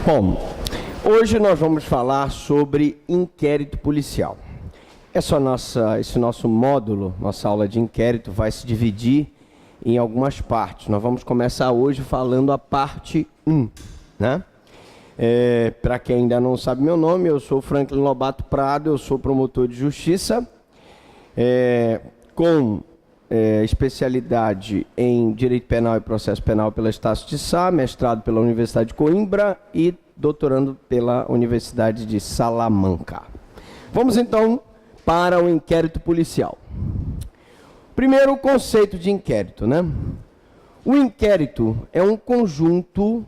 Bom, hoje nós vamos falar sobre inquérito policial. Esse nosso módulo, nossa aula de inquérito, vai se dividir em algumas partes. Nós vamos começar hoje falando a parte 1, né? Para quem ainda não sabe meu nome, eu sou Franklin Lobato Prado, eu sou promotor de justiça, com especialidade em Direito Penal e Processo Penal pela Estácio de Sá, mestrado pela Universidade de Coimbra e doutorando pela Universidade de Salamanca. Vamos então para o inquérito policial. Primeiro, o conceito de inquérito, né? O inquérito é um conjunto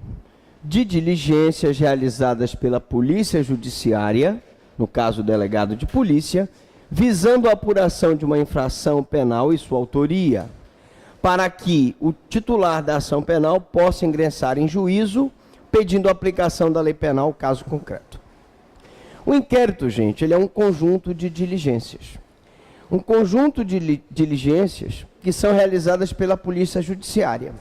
de diligências realizadas pela Polícia Judiciária, no caso o delegado de polícia, visando a apuração de uma infração penal e sua autoria, para que o titular da ação penal possa ingressar em juízo, pedindo a aplicação da lei penal, caso concreto. O inquérito, gente, ele é um conjunto de diligências. Um conjunto de diligências que são realizadas pela Polícia Judiciária.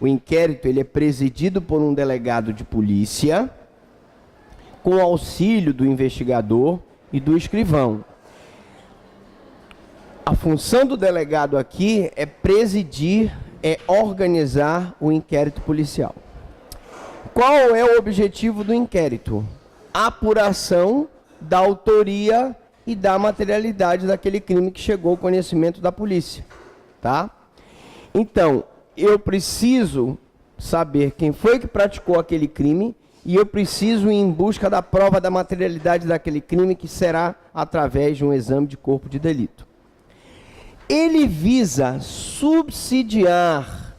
O inquérito ele é presidido por um delegado de polícia, com auxílio do investigador e do escrivão. A função do delegado aqui é presidir, é organizar o inquérito policial. Qual é o objetivo do inquérito? A apuração da autoria e da materialidade daquele crime que chegou ao conhecimento da polícia, tá? Então, eu preciso saber quem foi que praticou aquele crime e eu preciso ir em busca da prova da materialidade daquele crime, que será através de um exame de corpo de delito. Ele visa subsidiar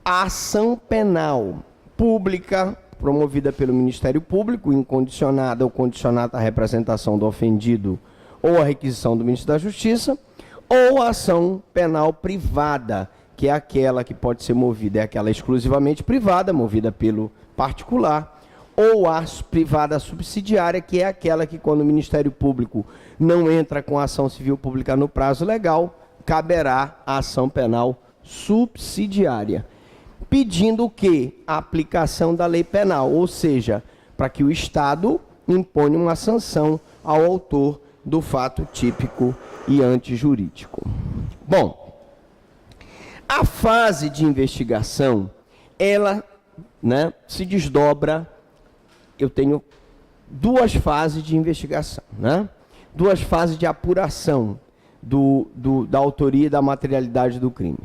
a ação penal pública, promovida pelo Ministério Público, incondicionada ou condicionada à representação do ofendido ou à requisição do Ministro da Justiça, ou a ação penal privada, que é aquela que pode ser movida, é aquela exclusivamente privada, movida pelo particular, ou a privada subsidiária, que é aquela que, quando o Ministério Público não entra com a ação civil pública no prazo legal, caberá a ação penal subsidiária, pedindo o quê? A aplicação da lei penal, ou seja, para que o Estado imponha uma sanção ao autor do fato típico e antijurídico. Bom, a fase de investigação, ela, se desdobra. Eu tenho duas fases de investigação, né? Duas fases de apuração da autoria e da materialidade do crime.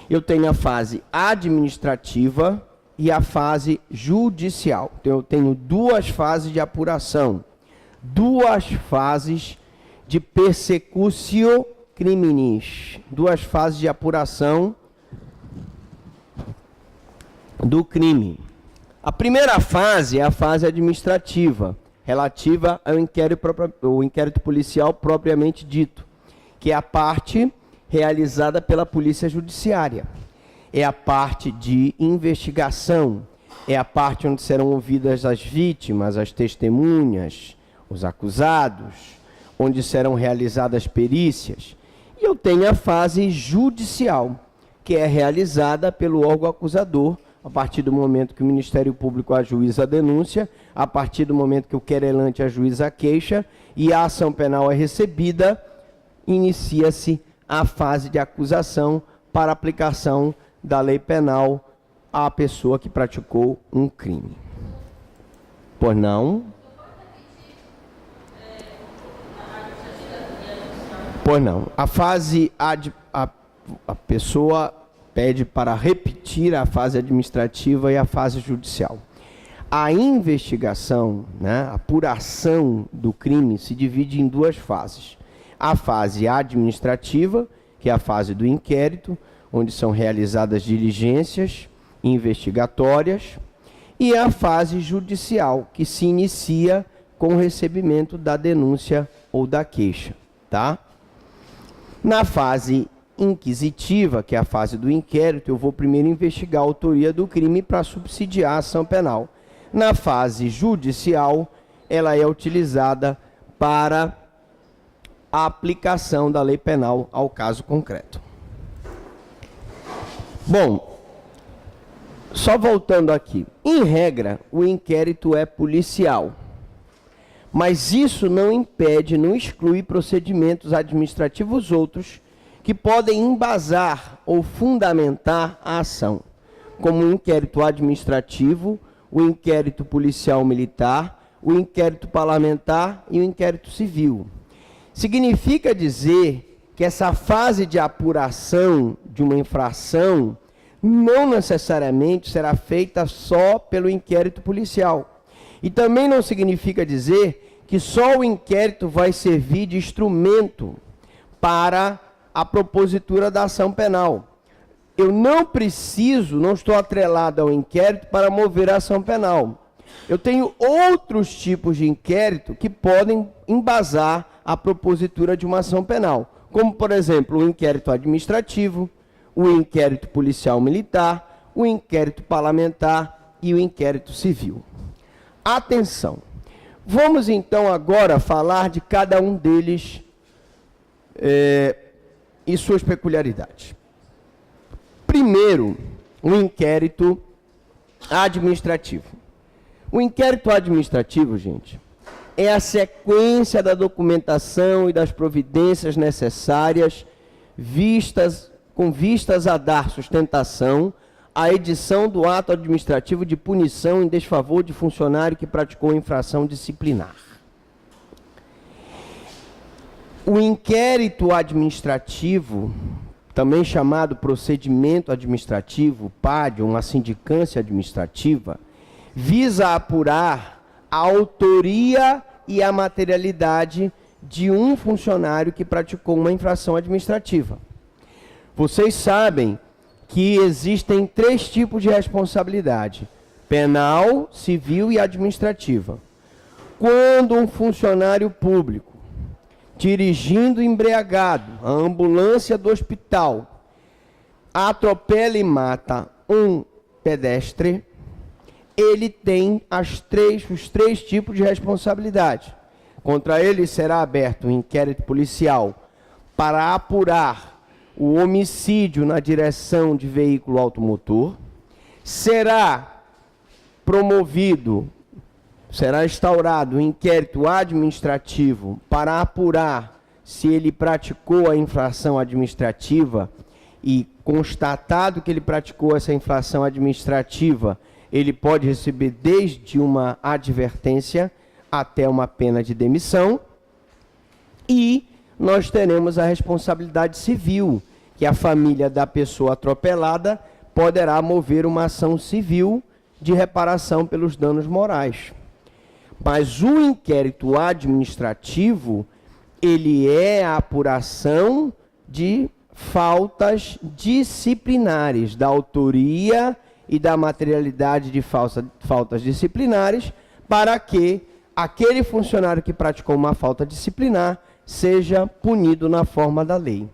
Eu tenho a fase administrativa e a fase judicial. Então, eu tenho duas fases de apuração, duas fases de persecutio criminis, duas fases de apuração do crime. A primeira fase é a fase administrativa, relativa ao inquérito policial propriamente dito, que é a parte realizada pela Polícia Judiciária. É a parte de investigação, é a parte onde serão ouvidas as vítimas, as testemunhas, os acusados, onde serão realizadas perícias. E eu tenho a fase judicial, que é realizada pelo órgão acusador, a partir do momento que o Ministério Público ajuiza a denúncia, a partir do momento que o querelante ajuiza a queixa e a ação penal é recebida, inicia-se a fase de acusação para aplicação da lei penal à pessoa que praticou um crime. Pois não? Pois não. A pessoa pede para repetir a fase administrativa e a fase judicial. A investigação, a apuração do crime se divide em duas fases. A fase administrativa, que é a fase do inquérito, onde são realizadas diligências investigatórias, e a fase judicial, que se inicia com o recebimento da denúncia ou da queixa, tá? Na fase inquisitiva, que é a fase do inquérito, eu vou primeiro investigar a autoria do crime para subsidiar a ação penal. Na fase judicial, ela é utilizada para a aplicação da lei penal ao caso concreto. Bom, Só voltando aqui. Em regra, o inquérito é policial. Mas isso não impede, não exclui procedimentos administrativos outros que podem embasar ou fundamentar a ação, como o inquérito administrativo, o inquérito policial militar, o inquérito parlamentar e o inquérito civil. Significa dizer que essa fase de apuração de uma infração não necessariamente será feita só pelo inquérito policial. E também não significa dizer que só o inquérito vai servir de instrumento para a propositura da ação penal. Eu não preciso, não estou atrelado ao inquérito para mover a ação penal. Eu tenho outros tipos de inquérito que podem embasar a propositura de uma ação penal, como, por exemplo, o inquérito administrativo, o inquérito policial militar, o inquérito parlamentar e o inquérito civil. Atenção! Vamos então agora falar de cada um deles e suas peculiaridades. Primeiro, o inquérito administrativo. O inquérito administrativo, gente, é a sequência da documentação e das providências necessárias com vistas a dar sustentação à edição do ato administrativo de punição em desfavor de funcionário que praticou infração disciplinar. O inquérito administrativo, também chamado procedimento administrativo, PAD, uma sindicância administrativa, visa apurar a autoria e a materialidade de um funcionário que praticou uma infração administrativa. Vocês sabem que existem 3 tipos de responsabilidade: penal, civil e administrativa. Quando um funcionário público, dirigindo embriagado a ambulância do hospital, atropela e mata um pedestre, ele tem os 3 tipos de responsabilidade. Contra ele será aberto um inquérito policial para apurar o homicídio na direção de veículo automotor. Será instaurado um inquérito administrativo para apurar se ele praticou a infração administrativa e, constatado que ele praticou essa infração administrativa, ele pode receber desde uma advertência até uma pena de demissão. E nós teremos a responsabilidade civil, que a família da pessoa atropelada poderá mover uma ação civil de reparação pelos danos morais. Mas o inquérito administrativo, ele é a apuração de faltas disciplinares, da autoria e da materialidade de faltas disciplinares, para que aquele funcionário que praticou uma falta disciplinar seja punido na forma da lei.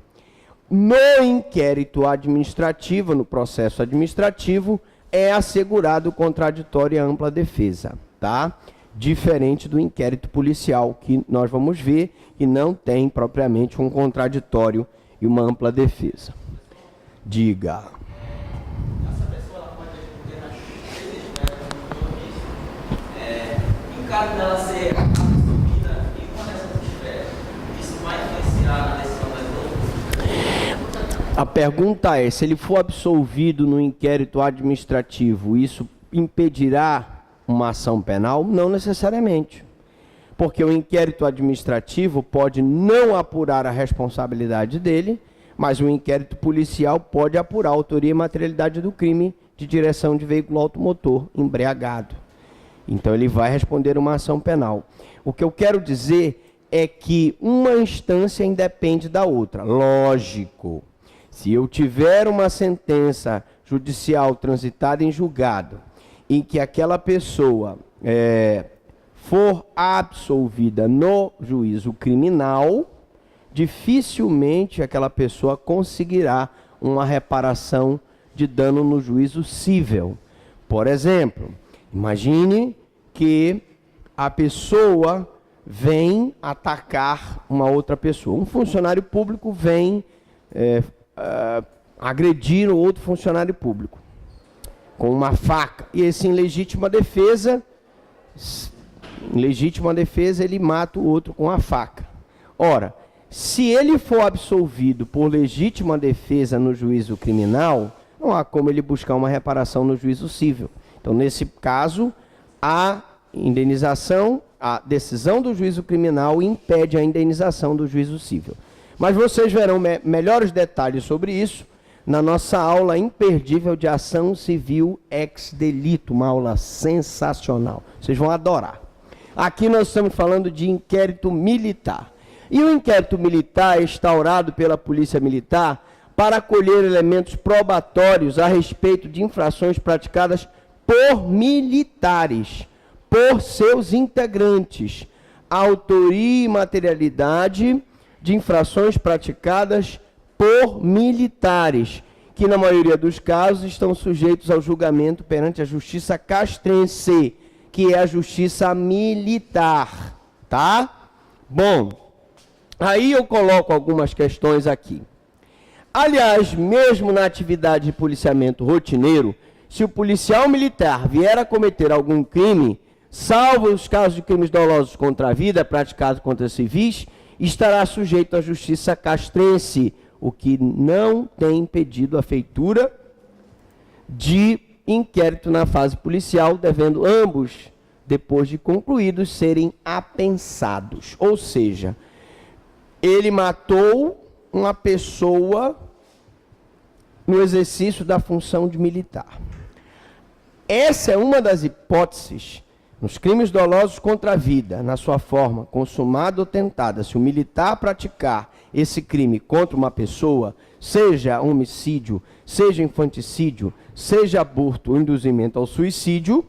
No inquérito administrativo, no processo administrativo, é assegurado o contraditório e a ampla defesa, tá? Diferente do inquérito policial, que nós vamos ver que não tem propriamente um contraditório e uma ampla defesa. Diga. Essa pessoa ela pode responder nas 3 esferas, em caso dela ser absolvida em uma dessas esferas, isso vai influenciar na decisão das outras? A pergunta é, se ele for absolvido no inquérito administrativo, isso impedirá uma ação penal? Não necessariamente. Porque o inquérito administrativo pode não apurar a responsabilidade dele, mas o inquérito policial pode apurar a autoria e materialidade do crime de direção de veículo automotor embriagado. Então ele vai responder uma ação penal. O que eu quero dizer é que uma instância independe da outra. Lógico, se eu tiver uma sentença judicial transitada em julgado, em que aquela pessoa for absolvida no juízo criminal, dificilmente aquela pessoa conseguirá uma reparação de dano no juízo civil. Por exemplo, imagine que a pessoa vem atacar uma outra pessoa. Um funcionário público vem agredir um outro funcionário público. com uma faca. E esse em legítima defesa, ele mata o outro com a faca. Ora, se ele for absolvido por legítima defesa no juízo criminal, não há como ele buscar uma reparação no juízo civil. Então, nesse caso, a indenização, a decisão do juízo criminal impede a indenização do juízo civil. Mas vocês verão melhores detalhes sobre isso na nossa aula imperdível de ação civil ex delito, uma aula sensacional. Vocês vão adorar. Aqui nós estamos falando de inquérito militar. E o inquérito militar é instaurado pela Polícia Militar para colher elementos probatórios a respeito de infrações praticadas por militares, por seus integrantes, a autoria e materialidade de infrações praticadas por militares, que na maioria dos casos estão sujeitos ao julgamento perante a Justiça Castrense, que é a Justiça Militar, tá? Bom, aí eu coloco algumas questões aqui. Aliás, mesmo na atividade de policiamento rotineiro, se o policial militar vier a cometer algum crime, salvo os casos de crimes dolosos contra a vida praticados contra civis, estará sujeito à Justiça Castrense, o que não tem impedido a feitura de inquérito na fase policial, devendo ambos, depois de concluídos, serem apensados. Ou seja, ele matou uma pessoa no exercício da função de militar. Essa é uma das hipóteses nos crimes dolosos contra a vida, na sua forma consumada ou tentada. Se o militar praticar esse crime contra uma pessoa, seja homicídio, seja infanticídio, seja aborto ou induzimento ao suicídio,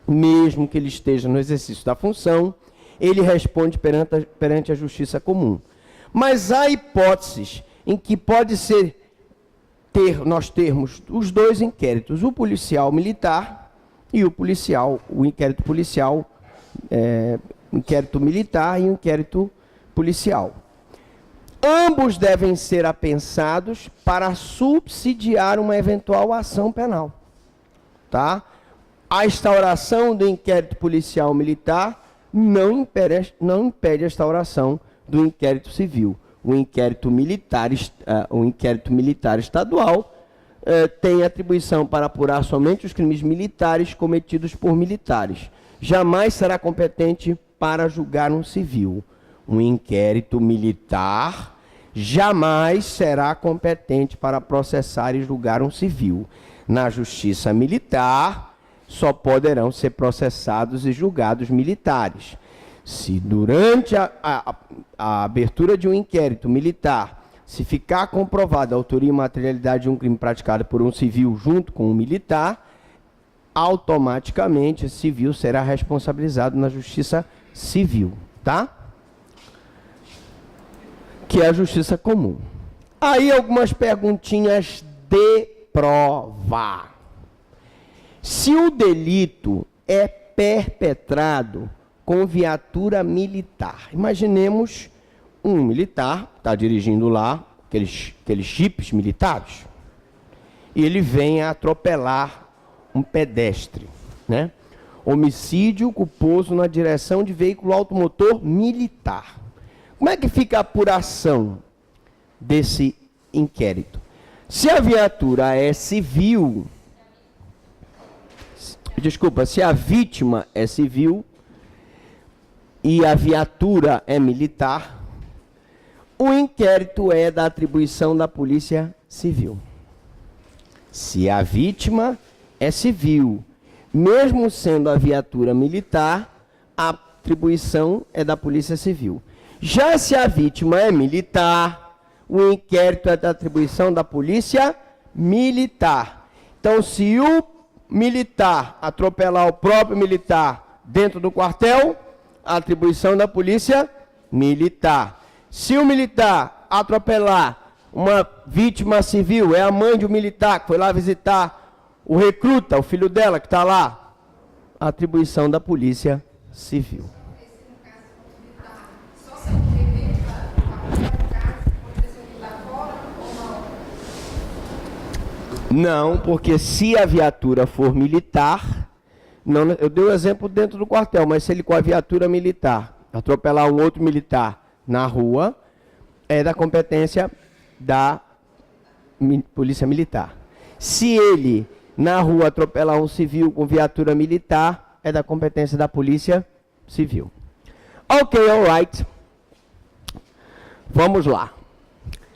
mesmo que ele esteja no exercício da função, ele responde perante a justiça comum. Mas há hipóteses em que pode ser nós termos os dois inquéritos, o policial militar e o inquérito policial, inquérito militar e o inquérito policial. Ambos devem ser apensados para subsidiar uma eventual ação penal, tá? A instauração do inquérito policial militar não impede a instauração do inquérito civil. O inquérito militar estadual tem atribuição para apurar somente os crimes militares cometidos por militares. Jamais será competente para julgar um civil. Um inquérito militar jamais será competente para processar e julgar um civil. Na justiça militar, só poderão ser processados e julgados militares. Se durante a abertura de um inquérito militar, se ficar comprovada a autoria e materialidade de um crime praticado por um civil junto com um militar, automaticamente esse civil será responsabilizado na justiça civil, tá? Que é a justiça comum. Aí algumas perguntinhas de prova. Se o delito é perpetrado com viatura militar, imaginemos um militar, está dirigindo lá, aqueles jipes militares, e ele vem a atropelar um pedestre, né? Homicídio culposo na direção de veículo automotor militar. Como é que fica a apuração desse inquérito? Se a viatura é civil, se a vítima é civil e a viatura é militar, o inquérito é da atribuição da Polícia Civil. Se a vítima é civil, mesmo sendo a viatura militar, a atribuição é da Polícia Civil. Já se a vítima é militar, o inquérito é da atribuição da Polícia Militar. Então, se o militar atropelar o próprio militar dentro do quartel, a atribuição da Polícia Militar. Se o militar atropelar uma vítima civil, é a mãe de um militar que foi lá visitar o recruta, o filho dela que está lá, a atribuição da Polícia Civil. Não, porque se a viatura for militar, não, eu dei o exemplo dentro do quartel, mas se ele com a viatura militar atropelar um outro militar na rua, é da competência da polícia militar. Se ele na rua atropelar um civil com viatura militar, é da competência da polícia civil. Ok, alright. Vamos lá.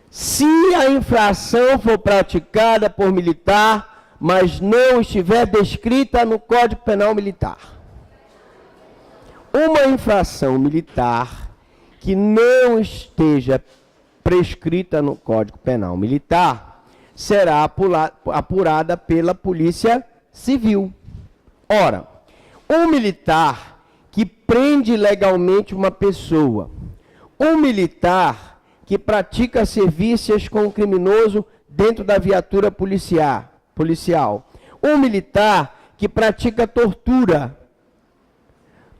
Se a infração for praticada por militar, mas não estiver descrita no Código Penal Militar. Uma infração militar que não esteja prescrita no Código Penal Militar será apurada pela Polícia Civil. Ora, um militar que prende legalmente uma pessoa, um militar que pratica serviços com o criminoso dentro da viatura policial, um militar que pratica tortura.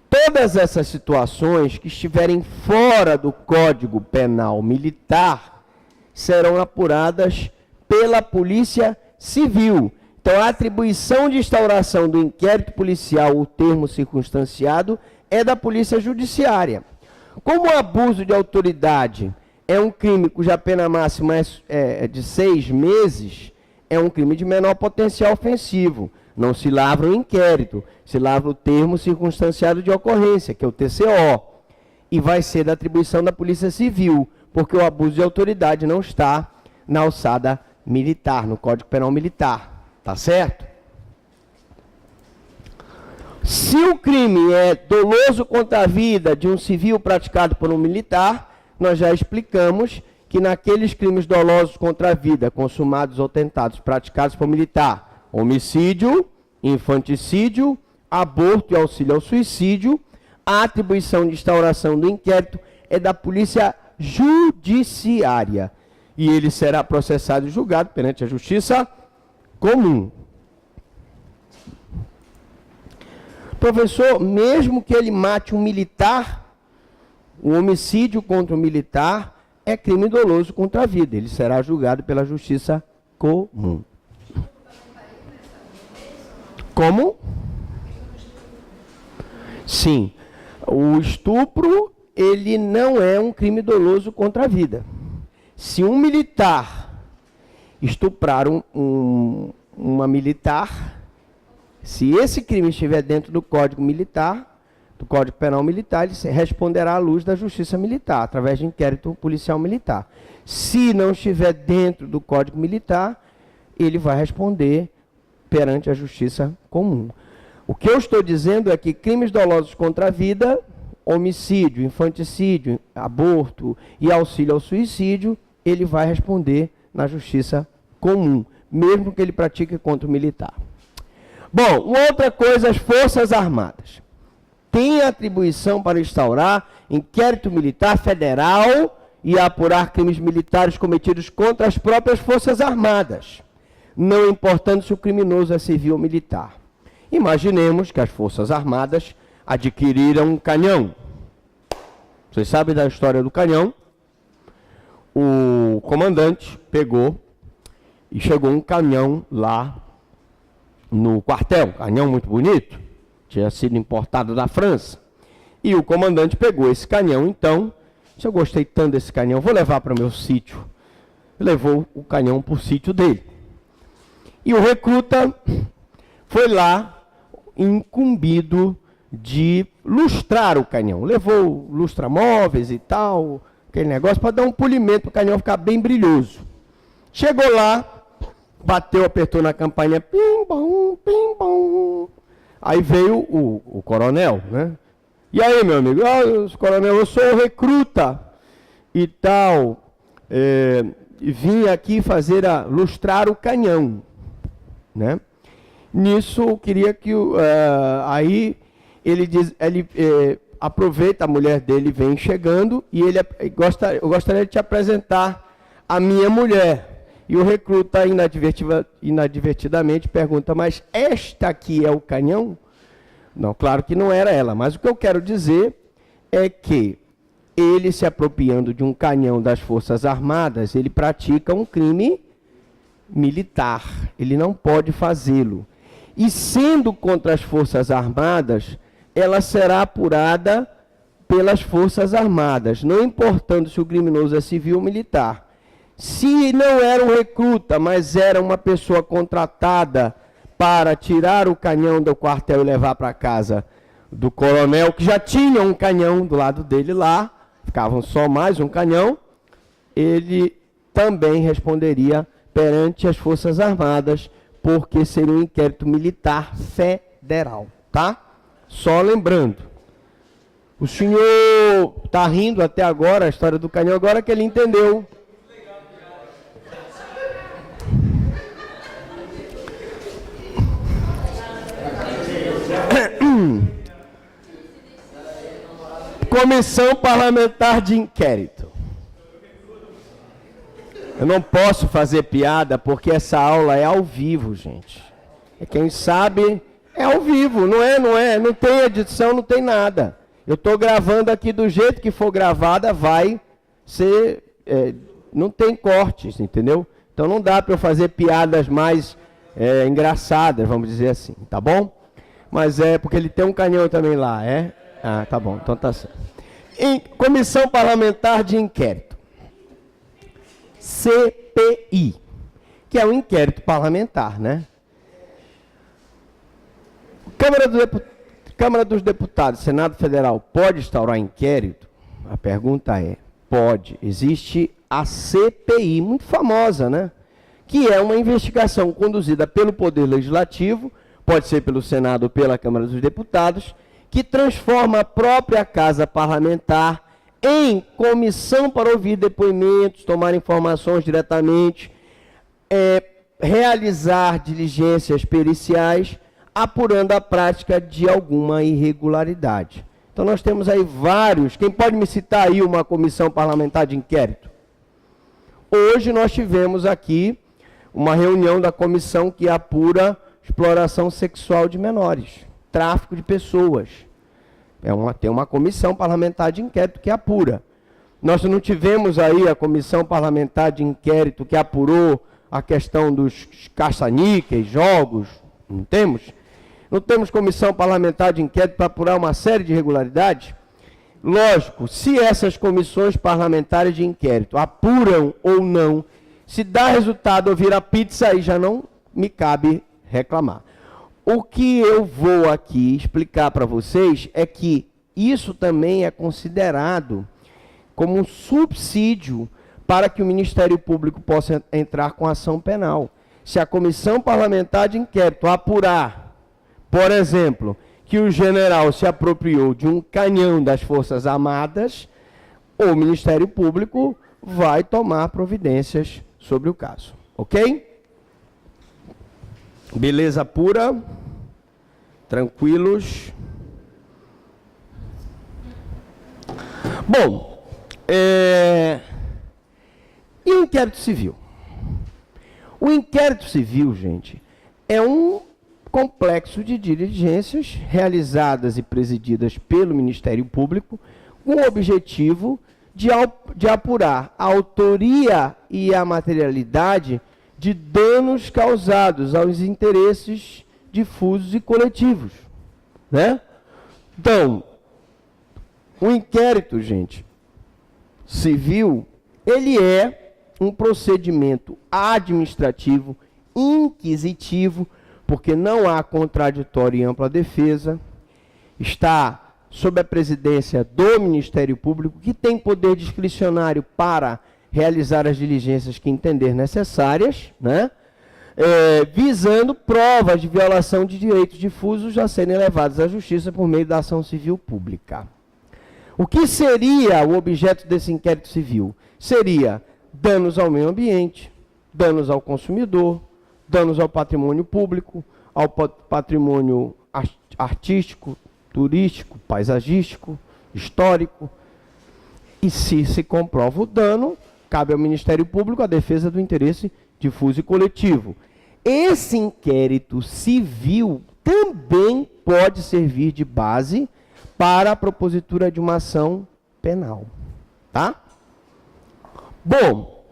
Todas essas situações que estiverem fora do Código Penal Militar serão apuradas pela Polícia Civil. Então, a atribuição de instauração do inquérito policial, o termo circunstanciado, é da Polícia Judiciária. Como o abuso de autoridade é um crime cuja pena máxima é de 6 meses, é um crime de menor potencial ofensivo. Não se lavra o inquérito, se lavra o termo circunstanciado de ocorrência, que é o TCO. E vai ser da atribuição da Polícia Civil, porque o abuso de autoridade não está na alçada militar, no Código Penal Militar. Tá certo? Se o crime é doloso contra a vida de um civil praticado por um militar, nós já explicamos que naqueles crimes dolosos contra a vida, consumados ou tentados, praticados por militar, homicídio, infanticídio, aborto e auxílio ao suicídio, a atribuição de instauração do inquérito é da Polícia Judiciária. E ele será processado e julgado perante a Justiça Comum. Professor, mesmo que ele mate um militar, um homicídio contra um militar é crime doloso contra a vida. Ele será julgado pela Justiça Comum. Como? Sim. O estupro, ele não é um crime doloso contra a vida. Se um militar estuprar uma militar, se esse crime estiver dentro do Código Militar, do Código Penal Militar, ele responderá à luz da Justiça Militar, através de inquérito policial militar. Se não estiver dentro do Código Militar, ele vai responder perante a Justiça Comum. O que eu estou dizendo é que crimes dolosos contra a vida, homicídio, infanticídio, aborto e auxílio ao suicídio, ele vai responder na Justiça Comum, mesmo que ele pratique contra o militar. Bom, outra coisa, as Forças Armadas têm atribuição para instaurar inquérito militar federal e apurar crimes militares cometidos contra as próprias Forças Armadas, não importando se o criminoso é civil ou militar. Imaginemos que as Forças Armadas adquiriram um canhão. Vocês sabem da história do canhão? O comandante pegou e chegou um canhão lá no quartel, canhão muito bonito, tinha sido importado da França. E o comandante pegou esse canhão, então, disse, eu gostei tanto desse canhão, vou levar para o meu sítio. Levou o canhão para o sítio dele. E o recruta foi lá, incumbido de lustrar o canhão. Levou lustramóveis e tal, aquele negócio, para dar um polimento para o canhão ficar bem brilhoso. Chegou lá, bateu, apertou na campainha, pim, bom, pim, bom. Aí veio o coronel, né? E aí, meu amigo? Coronel, eu sou o recruta e tal. Vim aqui lustrar o canhão, né? Nisso, eu queria que aí ele aproveita, a mulher dele vem chegando e eu gostaria de te apresentar a minha mulher. E o recruta inadvertidamente pergunta, mas esta aqui é o canhão? Não, claro que não era ela, mas o que eu quero dizer é que ele, se apropriando de um canhão das Forças Armadas, ele pratica um crime militar. Ele não pode fazê-lo. E sendo contra as Forças Armadas, ela será apurada pelas Forças Armadas, não importando se o criminoso é civil ou militar. Se não era um recruta, mas era uma pessoa contratada para tirar o canhão do quartel e levar para casa do coronel, que já tinha um canhão do lado dele lá, ficavam só mais um canhão, ele também responderia perante as Forças Armadas, porque seria um inquérito militar federal, tá? Só lembrando. O senhor está rindo até agora, a história do canhão, agora que ele entendeu. Comissão Parlamentar de Inquérito. Eu não posso fazer piada porque essa aula é ao vivo, gente. Quem sabe é ao vivo, não tem edição, não tem nada. Eu estou gravando aqui do jeito que for gravada, vai ser, não tem cortes, entendeu? Então não dá para eu fazer piadas mais engraçadas, vamos dizer assim, tá bom? Mas é porque ele tem um canhão também lá, é? Ah, tá bom, então tá certo. Comissão Parlamentar de Inquérito. CPI, que é um inquérito parlamentar, né? Câmara dos Deputados, Senado Federal, pode instaurar inquérito? A pergunta é, pode. Existe a CPI, muito famosa, né? Que é uma investigação conduzida pelo Poder Legislativo, pode ser pelo Senado ou pela Câmara dos Deputados, que transforma a própria Casa Parlamentar em comissão para ouvir depoimentos, tomar informações diretamente, realizar diligências periciais, apurando a prática de alguma irregularidade. Então nós temos aí vários, quem pode me citar aí uma comissão parlamentar de inquérito? Hoje nós tivemos aqui uma reunião da comissão que apura exploração sexual de menores, tráfico de pessoas. Tem uma comissão parlamentar de inquérito que apura. Nós não tivemos aí a comissão parlamentar de inquérito que apurou a questão dos caça-níqueis, jogos, não temos? Não temos comissão parlamentar de inquérito para apurar uma série de irregularidades? Lógico, se essas comissões parlamentares de inquérito apuram ou não, se dá resultado ou vira pizza, aí já não me cabe reclamar. O que eu vou aqui explicar para vocês é que isso também é considerado como um subsídio para que o Ministério Público possa entrar com ação penal. Se a Comissão Parlamentar de Inquérito apurar, por exemplo, que o general se apropriou de um canhão das Forças Armadas, o Ministério Público vai tomar providências sobre o caso. Ok? Beleza pura? Tranquilos? Bom, e o inquérito civil? O inquérito civil, gente, é um complexo de diligências realizadas e presididas pelo Ministério Público com o objetivo de apurar a autoria e a materialidade de danos causados aos interesses difusos e coletivos, né? Então, o inquérito, gente, civil, ele é um procedimento administrativo inquisitivo, porque não há contraditório e ampla defesa, está sob a presidência do Ministério Público, que tem poder discricionário para realizar as diligências que entender necessárias, né? Visando provas de violação de direitos difusos a serem levados à justiça por meio da ação civil pública. O que seria o objeto desse inquérito civil? Seria danos ao meio ambiente, danos ao consumidor, danos ao patrimônio público, ao patrimônio artístico, turístico, paisagístico, histórico. E se comprova o dano, cabe ao Ministério Público a defesa do interesse difuso e coletivo. Esse inquérito civil também pode servir de base para a propositura de uma ação penal. Tá? Bom,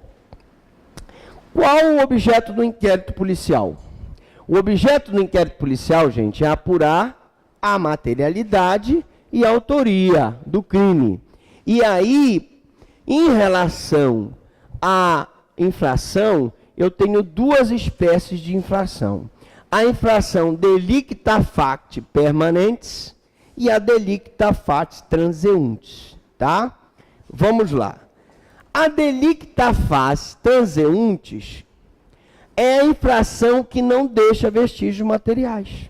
Qual o objeto do inquérito policial? O objeto do inquérito policial, gente, é apurar a materialidade e a autoria do crime. E aí, em relação à infração, eu tenho duas espécies de infração. A infração delicta facti permanentes e a delicta facti transeuntes, tá? Vamos lá. A delicta facti transeuntes é a infração que não deixa vestígios materiais.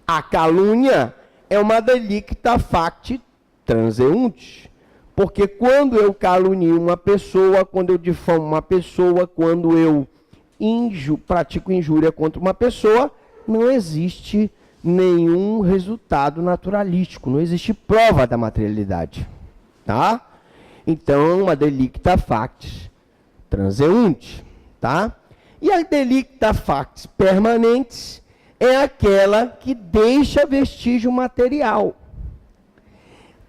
A calúnia é uma delicta facti transeuntes, porque quando eu calunio uma pessoa, quando eu difamo uma pessoa, quando eu pratico injúria contra uma pessoa, não existe nenhum resultado naturalístico, não existe prova da materialidade, tá? Então, uma delicta factis transeunte, tá? E a delicta factis permanentes é aquela que deixa vestígio material.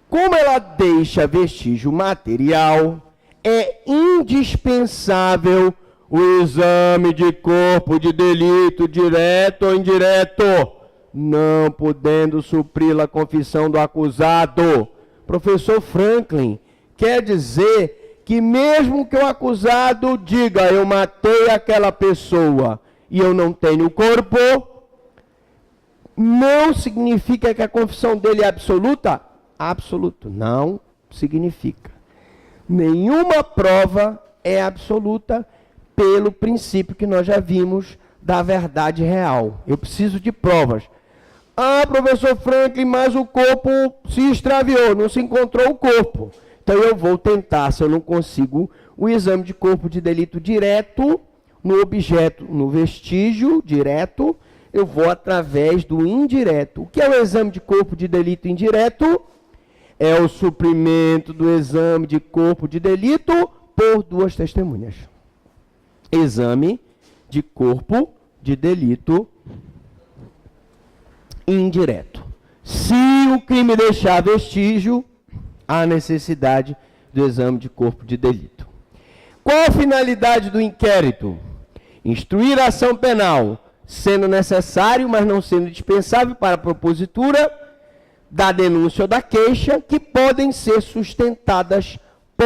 Como ela deixa vestígio material, é indispensável o exame de corpo de delito direto ou indireto, não podendo suprir a confissão do acusado. Professor Franklin, quer dizer que mesmo que o acusado diga eu matei aquela pessoa e eu não tenho o corpo, não significa que a confissão dele é absoluta? Absoluto, não significa. Nenhuma prova é absoluta pelo princípio que nós já vimos da verdade real. Eu preciso de provas. Ah, professor Franklin, mas o corpo se extraviou, não se encontrou o corpo. Então eu vou tentar, se eu não consigo, o exame de corpo de delito direto no objeto, no vestígio direto, eu vou através do indireto. O que é o exame de corpo de delito indireto? É o suprimento do exame de corpo de delito por duas testemunhas. Exame de corpo de delito indireto. Se o crime deixar vestígio, há necessidade do exame de corpo de delito. Qual a finalidade do inquérito? Instruir a ação penal, sendo necessário, mas não sendo dispensável para a propositura da denúncia ou da queixa, que podem ser sustentadas por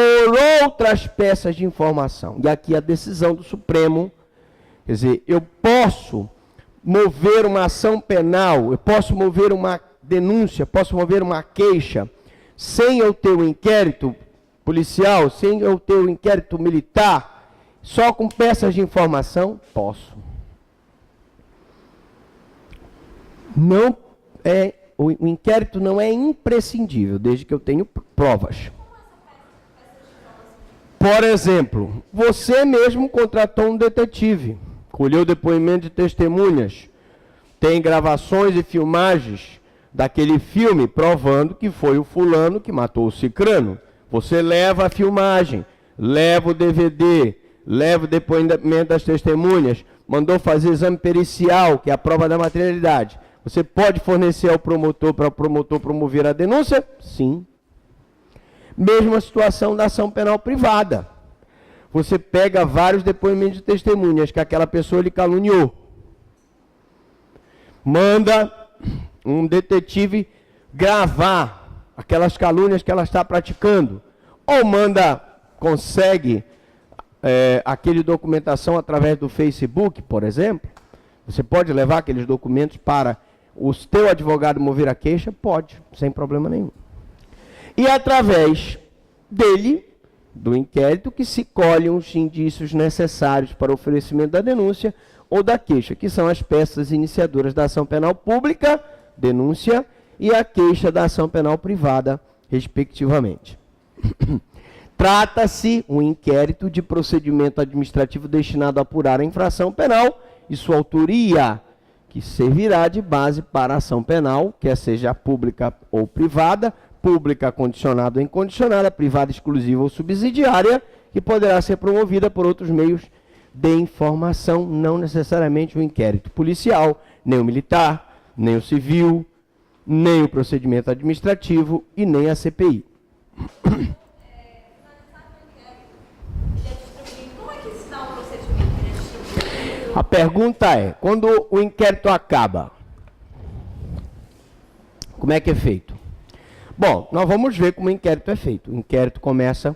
outras peças de informação. E aqui a decisão do Supremo, quer dizer, eu posso mover uma ação penal, eu posso mover uma denúncia, posso mover uma queixa, sem eu ter o inquérito policial, sem eu ter o inquérito militar, só com peças de informação? Posso. Não é, o inquérito não é imprescindível, desde que eu tenha provas. Por exemplo, você mesmo contratou um detetive, colheu depoimento de testemunhas, tem gravações e filmagens daquele filme provando que foi o fulano que matou o cicrano. Você leva a filmagem, leva o DVD, leva o depoimento das testemunhas, mandou fazer exame pericial, que é a prova da materialidade. Você pode fornecer ao promotor para o promotor promover a denúncia? Sim. Mesma situação da ação penal privada. Você pega vários depoimentos de testemunhas que aquela pessoa lhe caluniou. Manda um detetive gravar aquelas calúnias que ela está praticando. Ou consegue aquele documentação através do Facebook, por exemplo. Você pode levar aqueles documentos para o teu advogado mover a queixa? Pode, sem problema nenhum. E através dele, do inquérito, que se colhem os indícios necessários para o oferecimento da denúncia ou da queixa, que são as peças iniciadoras da ação penal pública, denúncia, e a queixa da ação penal privada, respectivamente. Trata-se um inquérito de procedimento administrativo destinado a apurar a infração penal e sua autoria, que servirá de base para a ação penal, quer seja pública ou privada, pública condicionada ou incondicionada, privada exclusiva ou subsidiária, que poderá ser promovida por outros meios de informação, não necessariamente o inquérito policial, nem o militar, nem o civil, nem o procedimento administrativo e nem a CPI. Como é que se dá um procedimento? Ele é A pergunta é, quando o inquérito acaba, como é que é feito? Bom, nós vamos ver como o inquérito é feito. O inquérito começa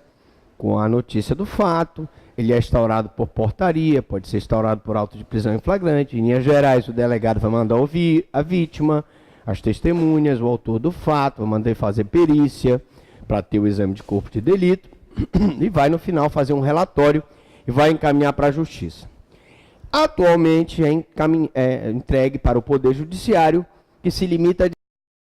com a notícia do fato, ele é instaurado por portaria, pode ser instaurado por auto de prisão em flagrante. Em linhas gerais, o delegado vai mandar ouvir a vítima, as testemunhas, o autor do fato, vai mandar fazer perícia para ter o exame de corpo de delito e vai, no final, fazer um relatório e vai encaminhar para a justiça. Atualmente é entregue para o Poder Judiciário, que se limita a